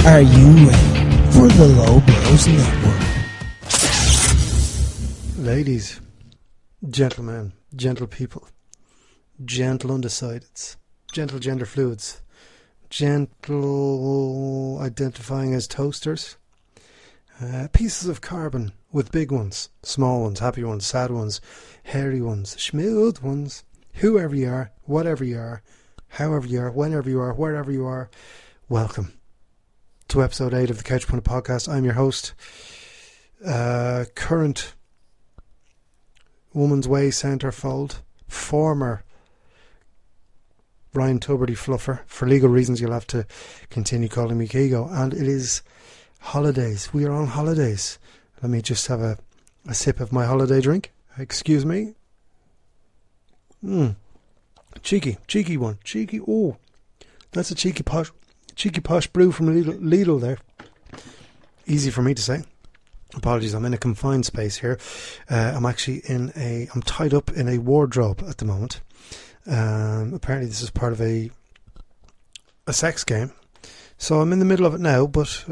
Are you ready for the Low Blows Network? Ladies, gentlemen, gentle people, gentle undecideds, gentle gender fluids, gentle identifying as toasters, pieces of carbon with big ones, small ones, happy ones, sad ones, hairy ones, smooth ones, whoever you are, whatever you are, however you are, whenever you are, wherever you are, welcome to episode 8 of the Couch Pundit podcast. I'm your host, current Woman's Way centrefold, former Ryan Tuberty fluffer. For legal reasons you'll have to continue calling me Keego, and it is holidays. We are on holidays. Let me just have a sip of my holiday drink. Excuse me. Cheeky one. Cheeky. Oh, that's a cheeky posh brew from Lidl there. Easy for me to say. Apologies, I'm in a confined space here. I'm actually I'm tied up in a wardrobe at the moment. Apparently this is part of a sex game. So I'm in the middle of it now, but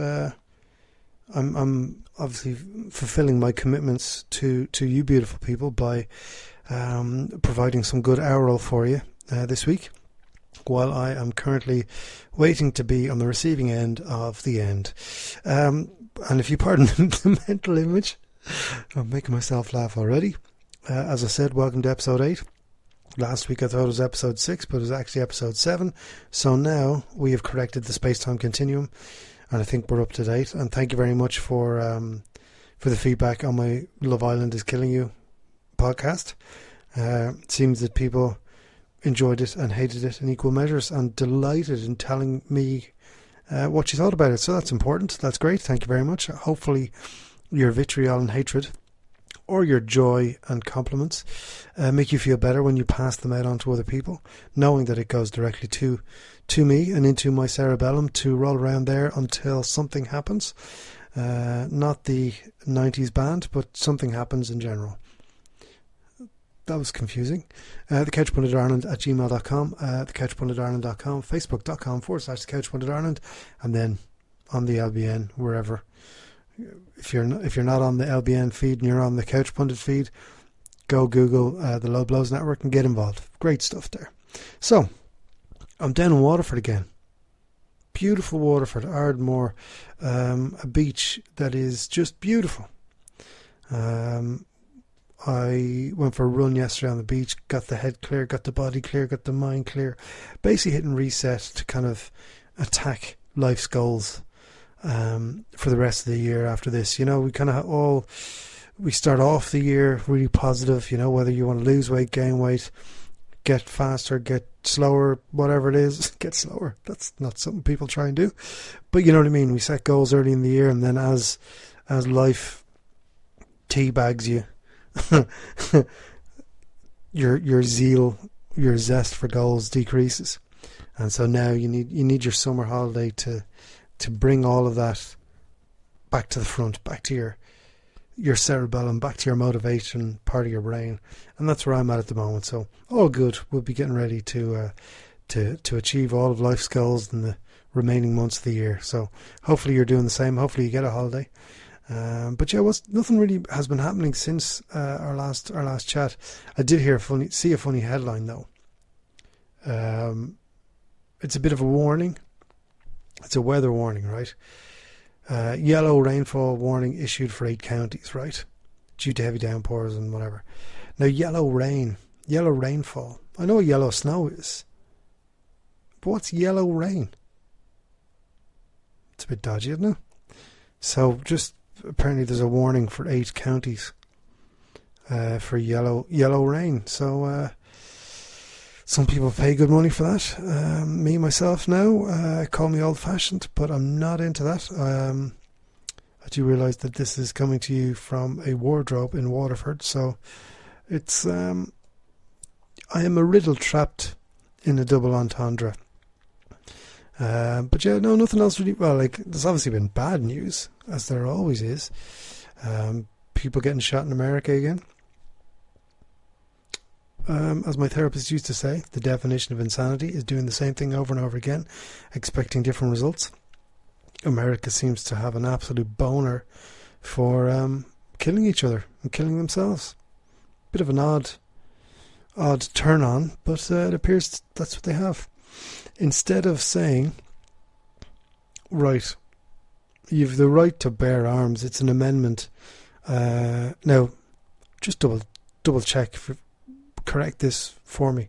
I'm obviously fulfilling my commitments to you beautiful people by providing some good aural for you this week, while I am currently waiting to be on the receiving end of the end. And if you pardon the mental image, I'm making myself laugh already. As I said, welcome to episode 8. Last week I thought it was episode 6, but it was actually episode 7. So now we have corrected the space-time continuum, and I think we're up to date. And thank you very much for the feedback on my Love Island is Killing You podcast. It seems that people enjoyed it and hated it in equal measures, and delighted in telling me what you thought about it. So that's important. That's great. Thank you very much. Hopefully your vitriol and hatred, or your joy and compliments, make you feel better when you pass them out on to other people, knowing that it goes directly to me and into my cerebellum to roll around there until something happens. Not the 90s band, but something happens in general. That was confusing. The Couch Pundit Ireland at gmail.com, thecouchpunditarland.com, facebook.com/thecouchpunditarland, and then on the LBN, wherever. If you're not on the LBN feed and you're on the Couch Pundit feed, go Google the Low Blows Network and get involved. Great stuff there. So, I'm down in Waterford again. Beautiful Waterford, Ardmore, a beach that is just beautiful. I went for a run yesterday on the beach, got the head clear, got the body clear, got the mind clear, basically hitting reset to kind of attack life's goals for the rest of the year after this. You know, we kind of we start off the year really positive, you know, whether you want to lose weight, gain weight, get faster, get slower, whatever it is, get slower. That's not something people try and do. But you know what I mean? We set goals early in the year, and then as life teabags you, your zeal, your zest for goals decreases, and so now you need your summer holiday to bring all of that back to the front, back to your cerebellum, back to your motivation part of your brain, and that's where I'm at the moment. So all good. We'll be getting ready to achieve all of life's goals in the remaining months of the year. So hopefully you're doing the same. Hopefully you get a holiday. But yeah, nothing really has been happening since our last chat. I did see a funny headline though. It's a bit of a warning. It's a weather warning, right? Yellow rainfall warning issued for 8 counties, right? Due to heavy downpours and whatever. Now, yellow rainfall. I know what yellow snow is, but what's yellow rain? It's a bit dodgy, isn't it? So just apparently there's a warning for 8 counties for yellow rain. So some people pay good money for that. Me, myself now, call me old-fashioned, but I'm not into that. I do realise that this is coming to you from a wardrobe in Waterford, so it's I am a riddle trapped in a double entendre. But yeah, no, nothing else really. Well, like, there's obviously been bad news, as there always is. People getting shot in America again. As my therapist used to say, the definition of insanity is doing the same thing over and over again, expecting different results. America seems to have an absolute boner for killing each other and killing themselves. Bit of an odd turn on, but it appears that's what they have. Instead of saying, right, you've the right to bear arms, it's an amendment. Now, just double check, correct this for me.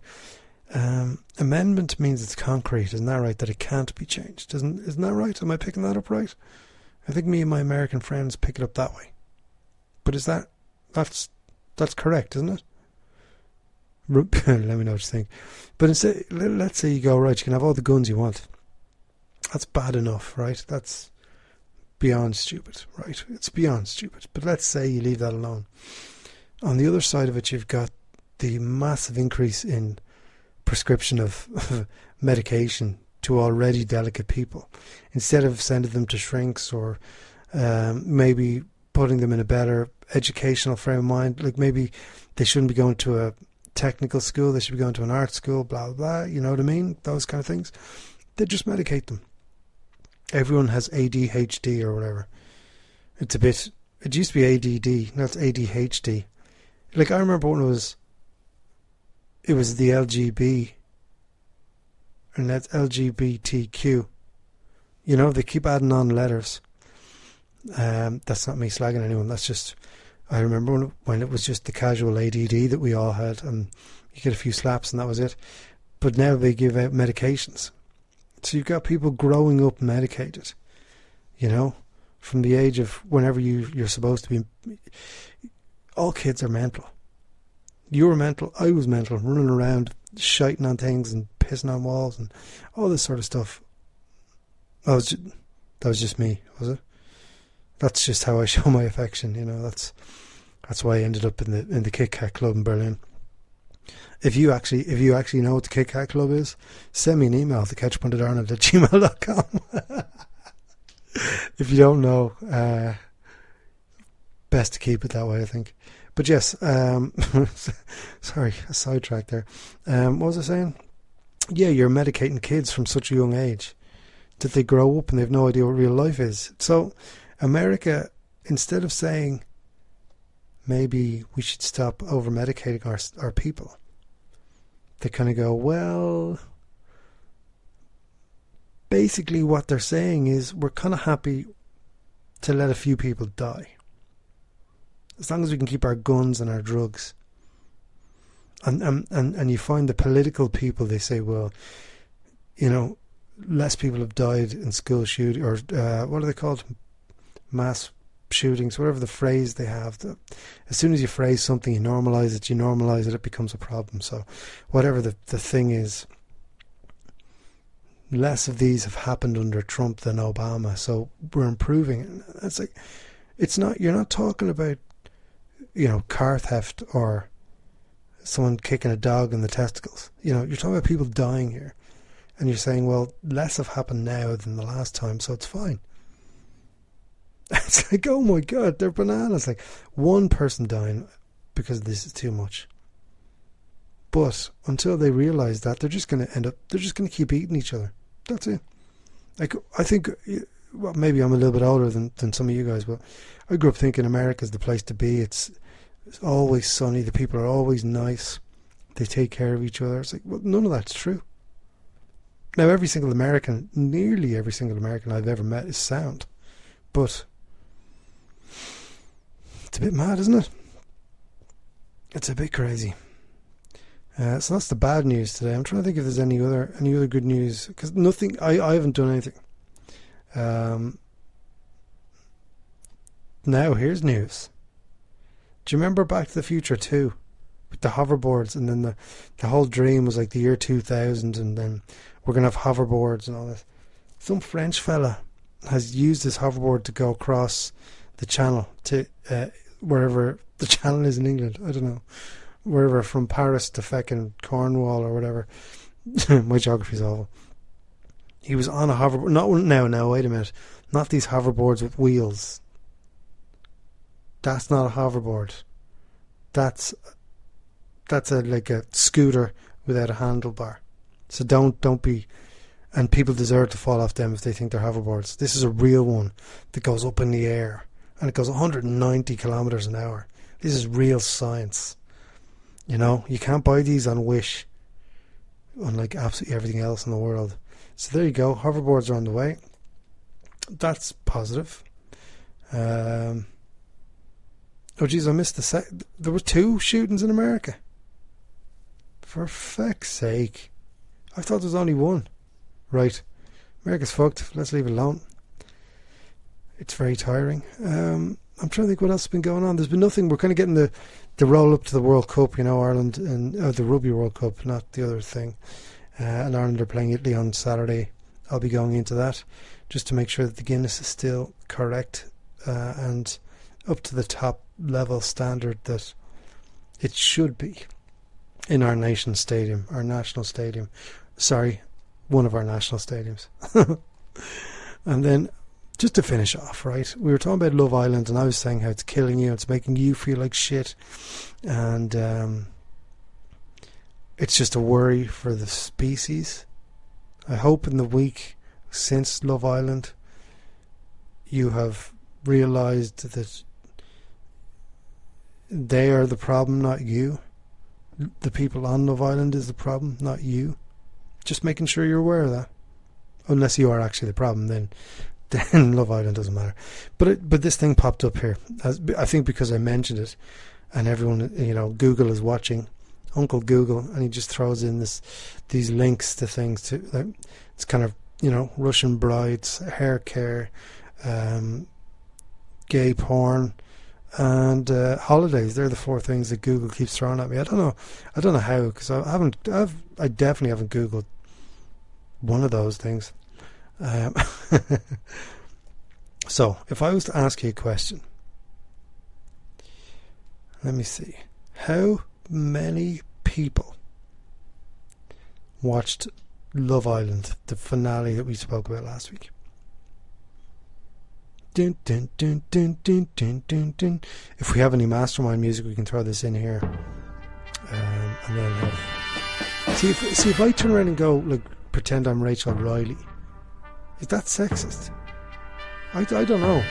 Amendment means it's concrete, isn't that right? That it can't be changed, isn't that right? Am I picking that up right? I think me and my American friends pick it up that way. But that's correct, isn't it? Let me know what you think. But instead, let's say you go, right, you can have all the guns you want. That's bad enough, right? That's beyond stupid, right? It's beyond stupid. But let's say you leave that alone. On the other side of it, you've got the massive increase in prescription of medication to already delicate people. Instead of sending them to shrinks or maybe putting them in a better educational frame of mind, like maybe they shouldn't be going to a technical school, they should be going to an art school, blah, blah, blah, you know what I mean? Those kind of things. They just medicate them. Everyone has ADHD or whatever. It used to be ADD, now it's ADHD. Like, I remember when it was the LGB, and that's LGBTQ. You know, they keep adding on letters. That's not me slagging anyone, that's just, I remember when it was just the casual ADD that we all had, and you get a few slaps and that was it. But now they give out medications. So you've got people growing up medicated, you know, from the age of whenever you're supposed to be. All kids are mental. You were mental, I was mental, running around, shiting on things and pissing on walls and all this sort of stuff. That was just me, was it? That's just how I show my affection, you know. That's why I ended up in the KitKatClub in Berlin. If you actually know what the KitKatClub is, send me an email to catchpunditarnold@gmail.com. If you don't know, best to keep it that way, I think. But yes, sorry, a sidetrack there. What was I saying? Yeah, you're medicating kids from such a young age that they grow up and they have no idea what real life is. So America, instead of saying maybe we should stop over-medicating our people, they kind of go, well, basically what they're saying is we're kind of happy to let a few people die, as long as we can keep our guns and our drugs. And you find the political people, they say, well, you know, less people have died in school shooting, or what are they called? Mass shootings, whatever the phrase they have. As soon as you phrase something, you normalise it, it becomes a problem. So whatever the thing is, less of these have happened under Trump than Obama, so we're improving. It's like, you're not talking about, you know, car theft or someone kicking a dog in the testicles. You know, you're talking about people dying here, and you're saying, well, less have happened now than the last time, so it's fine. It's like, oh my God, they're bananas. Like, one person dying because this is too much. But until they realise that, they're just going to keep eating each other. That's it. Like, I think, well, maybe I'm a little bit older than some of you guys, but I grew up thinking America's the place to be. It's always sunny. The people are always nice. They take care of each other. It's like, well, none of that's true. Now, nearly every single American I've ever met is sound. But it's a bit mad, isn't it? It's a bit crazy. So that's the bad news today. I'm trying to think if there's any other good news, because nothing. I haven't done anything. Now here's news. Do you remember Back to the Future 2 with the hoverboards, and then the whole dream was like the year 2000, and then we're gonna have hoverboards and all this. Some French fella has used this hoverboard to go across the channel to wherever the channel is in England. I don't know, wherever, from Paris to feckin' Cornwall or whatever. My geography's awful. He was on a hoverboard. Now, wait a minute. Not these hoverboards with wheels. That's not a hoverboard. That's like a scooter without a handlebar. So don't be And people deserve to fall off them if they think they're hoverboards. This is a real one that goes up in the air, and it goes 190 kilometers an hour. This is real science. You know, you can't buy these on Wish, unlike absolutely everything else in the world. So there you go. Hoverboards are on the way. That's positive. Oh geez, I missed there were 2 shootings in America. For feck's sake. I thought there was only 1. Right. America's fucked. Let's leave it alone. It's very tiring. I'm trying to think what else has been going on. There's been nothing. We're kind of getting the roll up to the World Cup, you know, Ireland and the Rugby World Cup, not the other thing. And Ireland are playing Italy on Saturday. I'll be going into that just to make sure that the Guinness is still correct and up to the top level standard that it should be in our national stadium. Sorry, one of our national stadiums. And then, just to finish off, right, we were talking about Love Island, and I was saying how it's killing you, it's making you feel like shit, and it's just a worry for the species. I hope in the week since Love Island you have realised that they are the problem, not you. The people on Love Island is the problem, not you. Just making sure you're aware of that. Unless you are actually the problem, then Love Island doesn't matter. But this thing popped up here, I think because I mentioned it, and everyone, you know, Google is watching, Uncle Google, and he just throws in these links to things to, like, it's kind of, you know, Russian brides, hair care, gay porn, and holidays. They're the 4 things that Google keeps throwing at me. I don't know how, because I definitely haven't Googled one of those things. So if I was to ask you a question, let me see, how many people watched Love Island, the finale that we spoke about last week? Dun, dun, dun, dun, dun, dun, dun, dun. If we have any mastermind music, we can throw this in here, and then have, see if I turn around and go, like, pretend I'm Rachel Riley, is that sexist? I don't know.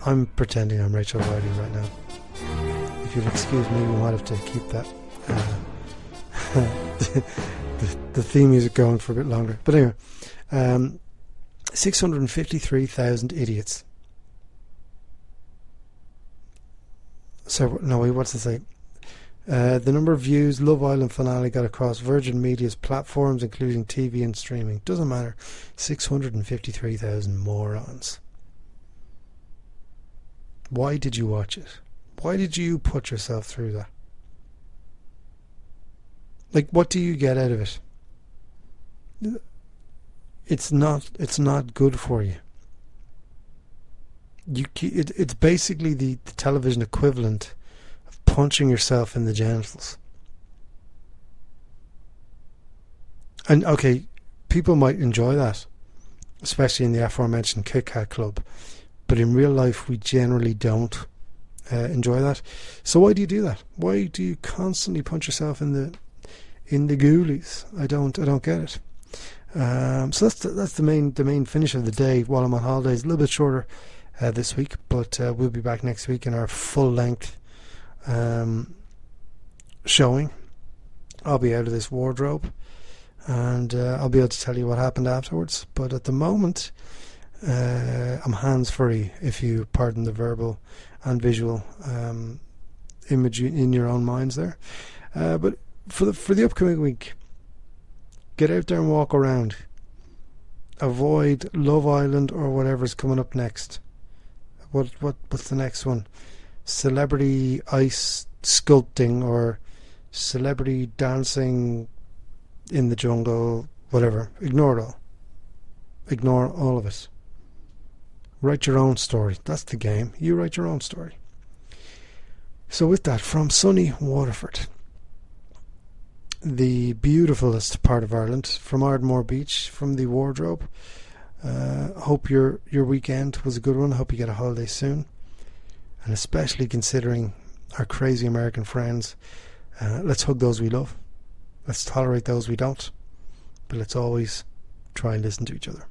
I'm pretending I'm Rachel Riley right now. If you'll excuse me, we might have to keep that the theme music going for a bit longer. But anyway, 653,000 idiots. So, no, wait, what's it say? The number of views Love Island finale got across Virgin Media's platforms, including TV and streaming. Doesn't matter. 653,000 morons. Why did you watch it? Why did you put yourself through that? Like, what do you get out of it? It's not good for you. It's basically the television equivalent of punching yourself in the genitals. And okay, people might enjoy that, especially in the aforementioned KitKatClub, but in real life we generally don't enjoy that. So why do you do that? Why do you constantly punch yourself in the ghoulies? I don't get it. So that's the main finish of the day while I'm on holidays. A little bit shorter this week, but we'll be back next week in our full length showing. I'll be out of this wardrobe, and I'll be able to tell you what happened afterwards. But at the moment, I'm hands free, if you pardon the verbal and visual image in your own minds there. But for the upcoming week, get out there and walk around. Avoid Love Island or whatever's coming up next. What's the next one? Celebrity ice sculpting or celebrity dancing in the jungle, whatever. Ignore it all. Ignore all of it. Write your own story. That's the game. You write your own story. So with that, from sunny Waterford, the beautifulest part of Ireland, from Ardmore Beach, from the wardrobe, hope your weekend was a good one. Hope you get a holiday soon, and especially considering our crazy American friends, let's hug those we love, let's tolerate those we don't, but let's always try and listen to each other.